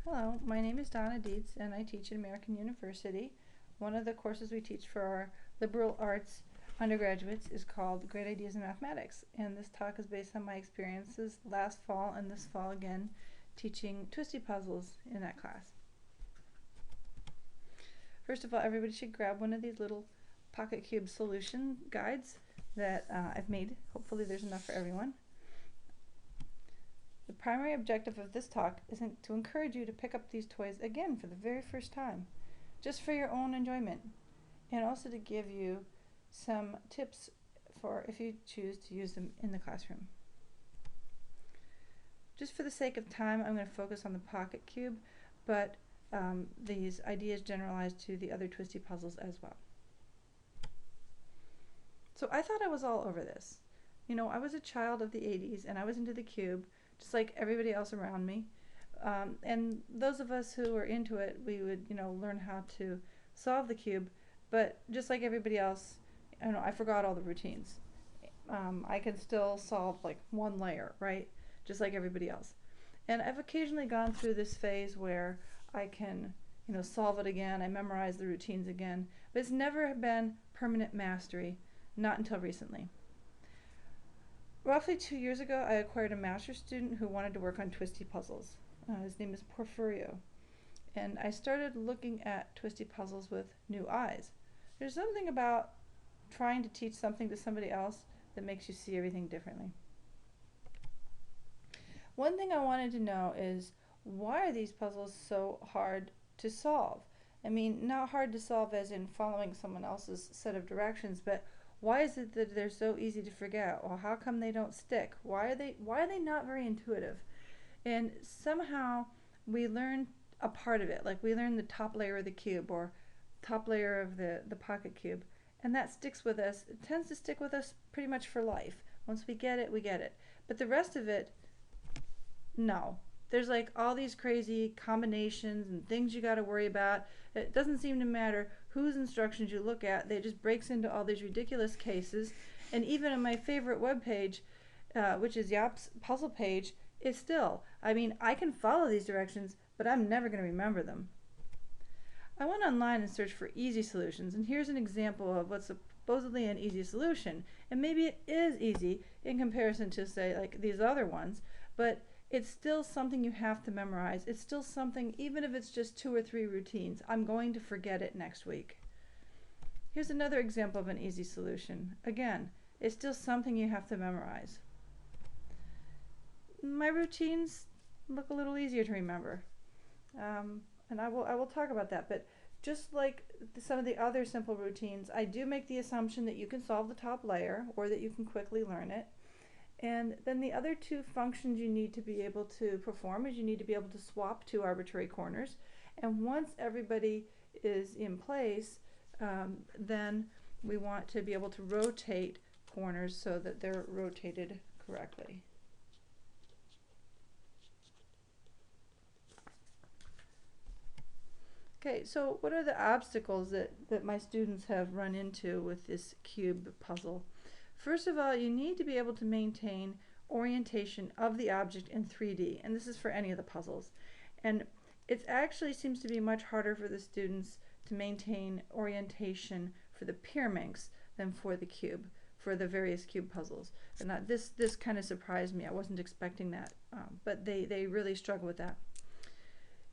Hello, my name is Donna Dietz and I teach at American University. One of the courses we teach for our liberal arts undergraduates is called Great Ideas in Mathematics, and this talk is based on my experiences last fall and this fall again teaching twisty puzzles in that class. First of all, everybody should grab one of these little pocket cube solution guides that I've made. Hopefully there's enough for everyone. The primary objective of this talk isn't to encourage you to pick up these toys again for the very first time, just for your own enjoyment, and also to give you some tips for if you choose to use them in the classroom. Just for the sake of time, I'm going to focus on the pocket cube, but these ideas generalize to the other twisty puzzles as well. So I thought I was all over this. You know, I was a child of the 80s and I was into the cube, just like everybody else around me. And those of us who were into it, we would, learn how to solve the cube. But just like everybody else, I forgot all the routines. I can still solve like one layer, right? Just like everybody else. And I've occasionally gone through this phase where I can, solve it again. I memorize the routines again. But it's never been permanent mastery, not until recently. Roughly 2 years ago, I acquired a master's student who wanted to work on twisty puzzles. His name is Porfirio. And I started looking at twisty puzzles with new eyes. There's something about trying to teach something to somebody else that makes you see everything differently. One thing I wanted to know is, why are these puzzles so hard to solve? I mean, not hard to solve as in following someone else's set of directions, but why is it that they're so easy to forget? Or how come they don't stick? Why are they not very intuitive? And somehow we learn a part of it, like we learn the top layer of the cube or top layer of the pocket cube, and that sticks with us. It tends to stick with us pretty much for life. Once we get it, we get it. But the rest of it, no. There's like all these crazy combinations and things you got to worry about. It doesn't seem to matter whose instructions you look at. They just breaks into all these ridiculous cases. And even on my favorite web page, which is Yap's puzzle page, it's still, I can follow these directions, but I'm never going to remember them. I went online and searched for easy solutions, and here's an example of what's supposedly an easy solution. And maybe it is easy in comparison to, say, like these other ones, but it's still something you have to memorize. It's still something, even if it's just 2 or 3 routines, I'm going to forget it next week. Here's another example of an easy solution. Again, it's still something you have to memorize. My routines look a little easier to remember. And I will talk about that, but just like some of the other simple routines, I do make the assumption that you can solve the top layer or that you can quickly learn it. And then the other 2 functions you need to be able to perform is you need to be able to swap 2 arbitrary corners. And once everybody is in place, then we want to be able to rotate corners so that they're rotated correctly. Okay, so what are the obstacles that my students have run into with this cube puzzle? First of all, you need to be able to maintain orientation of the object in 3D, and this is for any of the puzzles. And it actually seems to be much harder for the students to maintain orientation for the Pyraminx than for the cube, for the various cube puzzles. And this kind of surprised me. I wasn't expecting that, but they really struggle with that.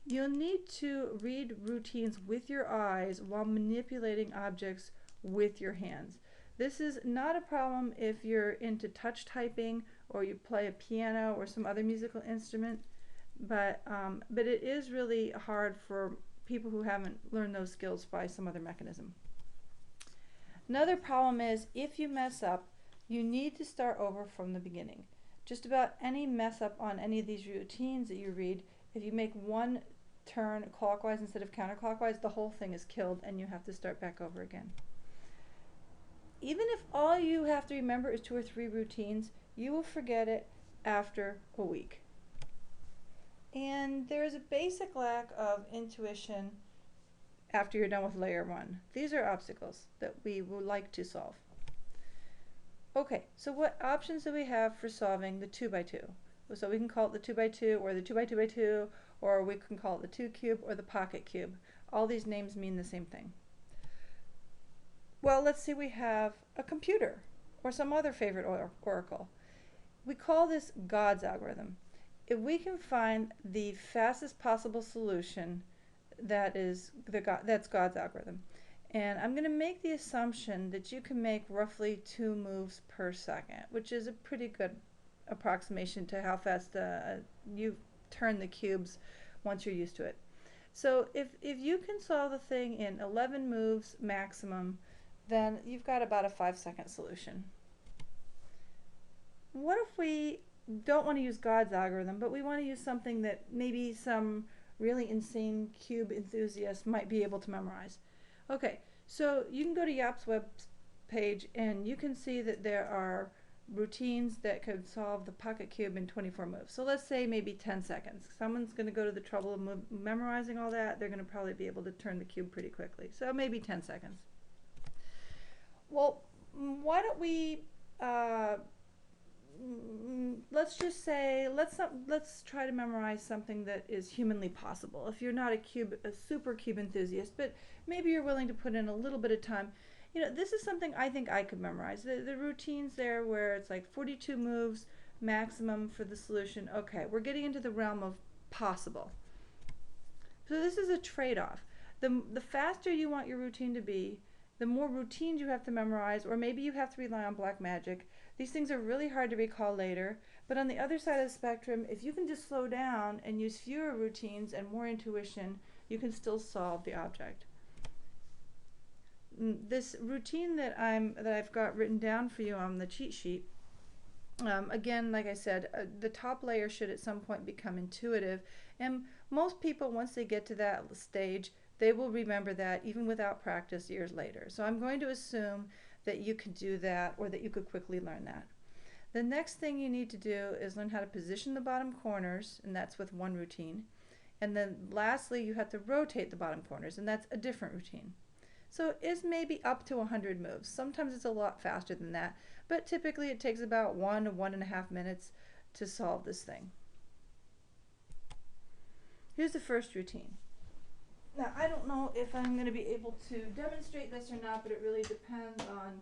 You'll need to read routines with your eyes while manipulating objects with your hands. This is not a problem if you're into touch typing or you play a piano or some other musical instrument, but it is really hard for people who haven't learned those skills by some other mechanism. Another problem is if you mess up, you need to start over from the beginning. Just about any mess up on any of these routines that you read, if you make one turn clockwise instead of counterclockwise, the whole thing is killed and you have to start back over again. Even if all you have to remember is 2 or 3 routines, you will forget it after a week. And there is a basic lack of intuition after you're done with layer 1. These are obstacles that we would like to solve. Okay, so what options do we have for solving the 2 by 2? So we can call it the 2x2 or the 2x2x2, or we can call it the 2 cube or the pocket cube. All these names mean the same thing. Well, let's say we have a computer or some other favorite oracle. We call this God's algorithm. If we can find the fastest possible solution, that's God's algorithm. And I'm going to make the assumption that you can make roughly 2 moves per second, which is a pretty good approximation to how fast you turn the cubes once you're used to it. So if you can solve the thing in 11 moves maximum, then you've got about a 5-second solution. What if we don't want to use God's algorithm, but we want to use something that maybe some really insane cube enthusiast might be able to memorize? Okay, so you can go to Yap's web page and you can see that there are routines that could solve the pocket cube in 24 moves. So let's say maybe 10 seconds. Someone's going to go to the trouble of memorizing all that. They're going to probably be able to turn the cube pretty quickly. So maybe 10 seconds. Well, why don't we let's just say let's try to memorize something that is humanly possible. If you're not a super cube enthusiast, but maybe you're willing to put in a little bit of time. You know, this is something I think I could memorize. The routines there where it's like 42 moves maximum for the solution. Okay, we're getting into the realm of possible. So this is a trade-off. The faster you want your routine to be, the more routines you have to memorize, or maybe you have to rely on black magic. These things are really hard to recall later, but on the other side of the spectrum, if you can just slow down and use fewer routines and more intuition, you can still solve the object. This routine that I've got written down for you on the cheat sheet, again, like I said, the top layer should at some point become intuitive, and most people, once they get to that stage, they will remember that even without practice years later. So I'm going to assume that you could do that, or that you could quickly learn that. The next thing you need to do is learn how to position the bottom corners, and that's with one routine. And then lastly, you have to rotate the bottom corners, and that's a different routine. So it's maybe up to 100 moves. Sometimes it's a lot faster than that, but typically it takes about 1 to 1.5 minutes to solve this thing. Here's the first routine. Now, I don't know if I'm going to be able to demonstrate this or not, but it really depends on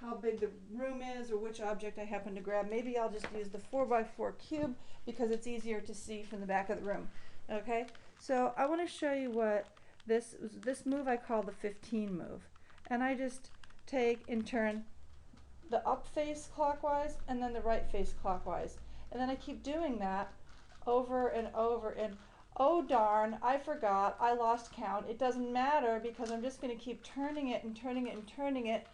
how big the room is or which object I happen to grab. Maybe I'll just use the 4x4 cube because it's easier to see from the back of the room. Okay, so I want to show you what this move I call the 15 move. And I just take and turn the up face clockwise and then the right face clockwise. And then I keep doing that over and over, and oh darn, I forgot, I lost count. It doesn't matter because I'm just going to keep turning it and turning it and turning it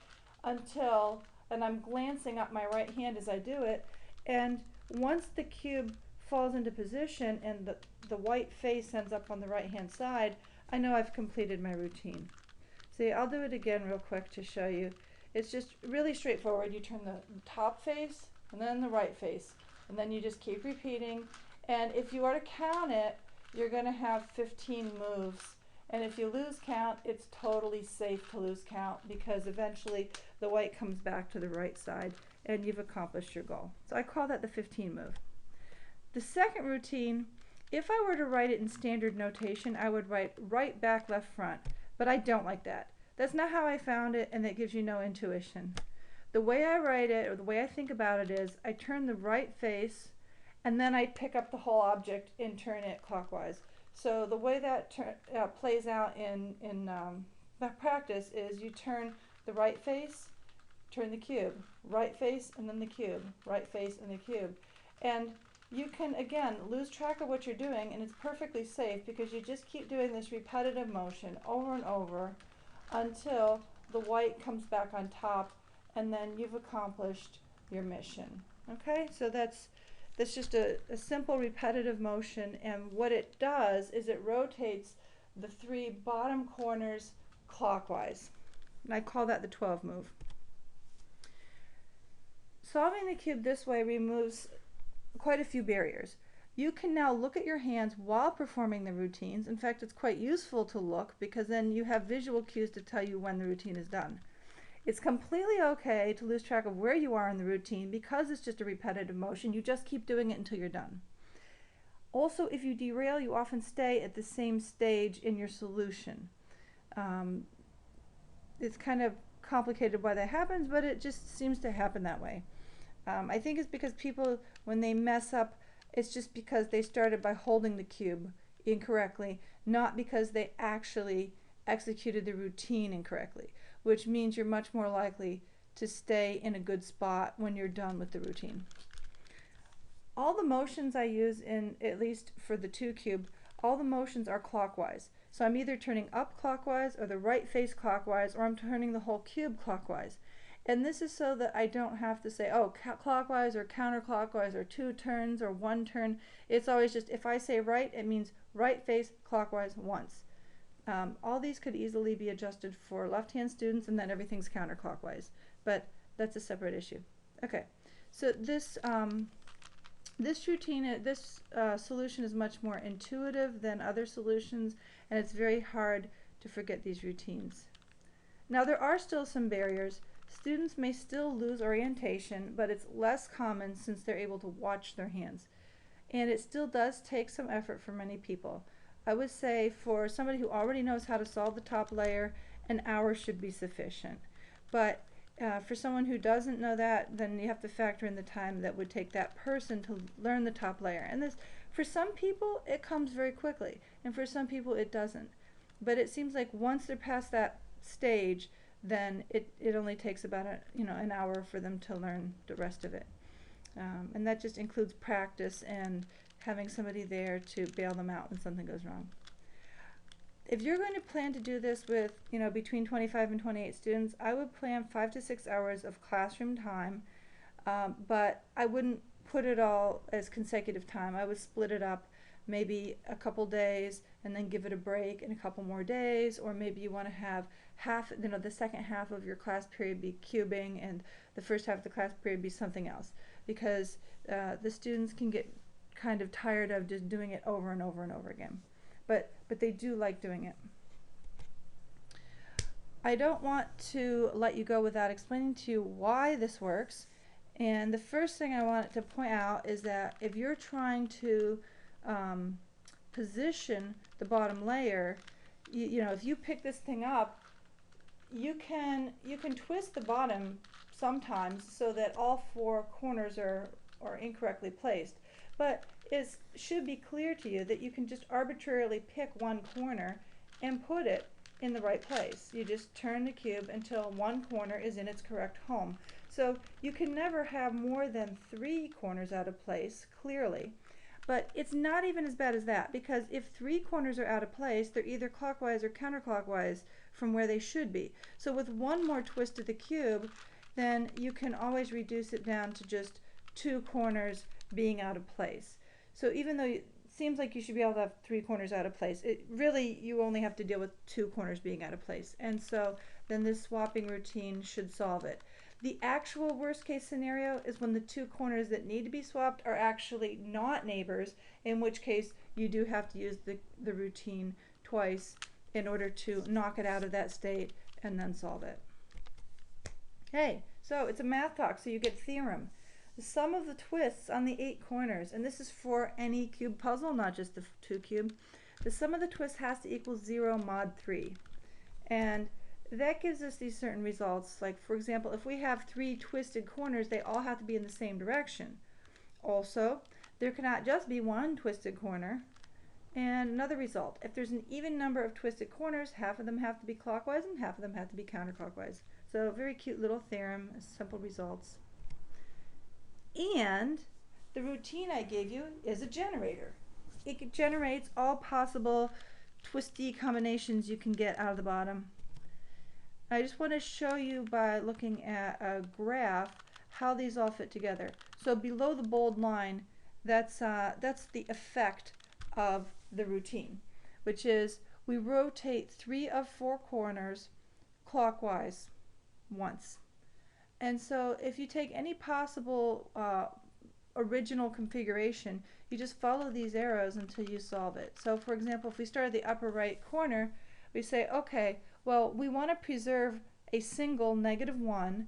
until, and I'm glancing up my right hand as I do it, and once the cube falls into position and the white face ends up on the right hand side, I know I've completed my routine. See, I'll do it again real quick to show you. It's just really straightforward. You turn the top face and then the right face, and then you just keep repeating, and if you are to count it, you're going to have 15 moves. And if you lose count, it's totally safe to lose count because eventually the white comes back to the right side and you've accomplished your goal. So I call that the 15 move. The second routine, if I were to write it in standard notation, I would write right, back, left, front. But I don't like that. That's not how I found it, and that gives you no intuition. The way I write it, or the way I think about it, is I turn the right face and then I pick up the whole object and turn it clockwise. So the way that plays out in practice is you turn the right face, turn the cube, right face and then the cube, right face and the cube. And you can, again, lose track of what you're doing, and it's perfectly safe because you just keep doing this repetitive motion over and over until the white comes back on top, and then you've accomplished your mission. Okay, so that's just a simple repetitive motion, and what it does is it rotates the 3 bottom corners clockwise, and I call that the 12 move. Solving the cube this way removes quite a few barriers. You can now look at your hands while performing the routines. In fact, it's quite useful to look because then you have visual cues to tell you when the routine is done. It's completely okay to lose track of where you are in the routine because it's just a repetitive motion. You just keep doing it until you're done. Also, if you derail, you often stay at the same stage in your solution. Um, it's kind of complicated why that happens, but it just seems to happen that way. I think it's because people, when they mess up, it's just because they started by holding the cube incorrectly, not because they actually executed the routine incorrectly, which means you're much more likely to stay in a good spot when you're done with the routine. All the motions I use in, at least for the 2-cube, all the motions are clockwise. So I'm either turning up clockwise or the right face clockwise, or I'm turning the whole cube clockwise. And this is so that I don't have to say, oh, clockwise or counterclockwise or 2 turns or 1 turn. It's always just, if I say right, it means right face clockwise once. All these could easily be adjusted for left-hand students, and then everything's counterclockwise. But that's a separate issue. Okay, so this solution is much more intuitive than other solutions, and it's very hard to forget these routines. Now, there are still some barriers. Students may still lose orientation, but it's less common since they're able to watch their hands. And it still does take some effort for many people. I would say for somebody who already knows how to solve the top layer, an hour should be sufficient. But for someone who doesn't know that, then you have to factor in the time that would take that person to learn the top layer. And this, for some people, it comes very quickly, and for some people it doesn't. But it seems like once they're past that stage, then it only takes about an hour for them to learn the rest of it. And that just includes practice and having somebody there to bail them out when something goes wrong. If you're going to plan to do this with, between 25 and 28 students, I would plan 5 to 6 hours of classroom time, but I wouldn't put it all as consecutive time. I would split it up, maybe a couple days and then give it a break and a couple more days, or maybe you want to have half, the second half of your class period be cubing and the first half of the class period be something else, because the students can get kind of tired of just doing it over and over and over again. But they do like doing it. I don't want to let you go without explaining to you why this works. And the first thing I want to point out is that if you're trying to position the bottom layer, if you pick this thing up, you can twist the bottom sometimes so that all 4 corners are incorrectly placed. But it should be clear to you that you can just arbitrarily pick one corner and put it in the right place. You just turn the cube until one corner is in its correct home. So you can never have more than 3 corners out of place, clearly. But it's not even as bad as that, because if 3 corners are out of place, they're either clockwise or counterclockwise from where they should be. So with one more twist of the cube, then you can always reduce it down to just 2 corners being out of place. So even though it seems like you should be able to have 3 corners out of place, you only have to deal with 2 corners being out of place. And so then this swapping routine should solve it. The actual worst case scenario is when the 2 corners that need to be swapped are actually not neighbors, in which case you do have to use the routine twice in order to knock it out of that state and then solve it. Okay, so it's a math talk, so you get theorem. The sum of the twists on the 8 corners, and this is for any cube puzzle, not just the 2-cube, the sum of the twists has to equal 0 mod 3. And that gives us these certain results. Like, for example, if we have 3 twisted corners, they all have to be in the same direction. Also, there cannot just be 1 twisted corner. And another result, if there's an even number of twisted corners, half of them have to be clockwise and half of them have to be counterclockwise. So very cute little theorem, simple results. And the routine I gave you is a generator. It generates all possible twisty combinations you can get out of the bottom. I just want to show you by looking at a graph how these all fit together. So below the bold line, that's the effect of the routine, which is we rotate 3 of 4 corners clockwise once. And so if you take any possible original configuration, you just follow these arrows until you solve it. So for example, if we start at the upper right corner, we say, okay, well, we want to preserve a single -1,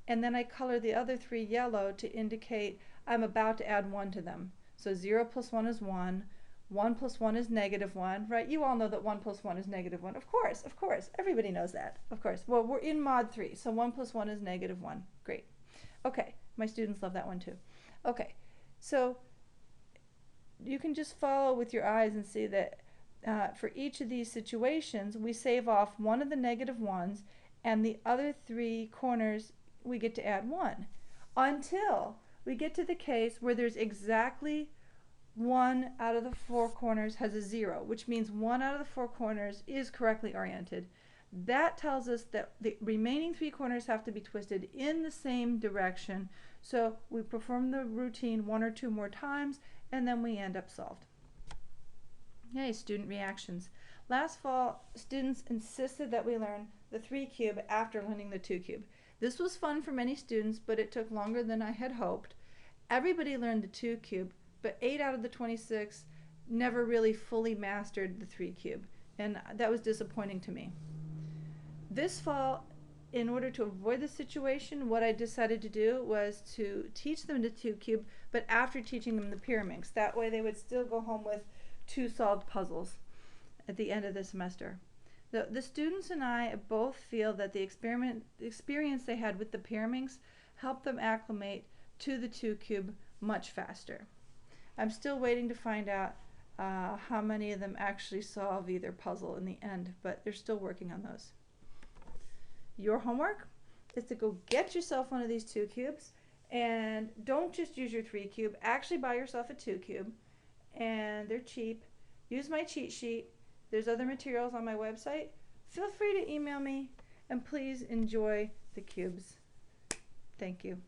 and then I color the other 3 yellow to indicate I'm about to add 1 to them. So 0 plus 1 is 1, 1 plus 1 is -1, right? You all know that 1 plus 1 is -1. Of course, everybody knows that, of course. Well, we're in mod 3, so 1 plus 1 is -1. Great. Okay, my students love that one too. Okay, so you can just follow with your eyes and see that for each of these situations, we save off one of the -1s, and the other 3 corners we get to add 1, until we get to the case where there's exactly 1 out of the 4 corners has a 0, which means 1 out of the 4 corners is correctly oriented. That tells us that the remaining 3 corners have to be twisted in the same direction. So we perform the routine 1 or 2 more times, and then we end up solved. Okay, student reactions. Last fall, students insisted that we learn the 3 cube after learning the 2 cube. This was fun for many students, but it took longer than I had hoped. Everybody learned the 2 cube, but 8 out of the 26 never really fully mastered the 3 cube, and that was disappointing to me. This fall, in order to avoid the situation, what I decided to do was to teach them the 2 cube, but after teaching them the pyraminx. That way they would still go home with 2 solved puzzles at the end of the semester. The students and I both feel that the experience they had with the pyraminx helped them acclimate to the 2 cube much faster. I'm still waiting to find out how many of them actually solve either puzzle in the end, but they're still working on those. Your homework is to go get yourself one of these 2 cubes, and don't just use your 3 cube. Actually buy yourself a 2 cube, and they're cheap. Use my cheat sheet. There's other materials on my website. Feel free to email me, and please enjoy the cubes. Thank you.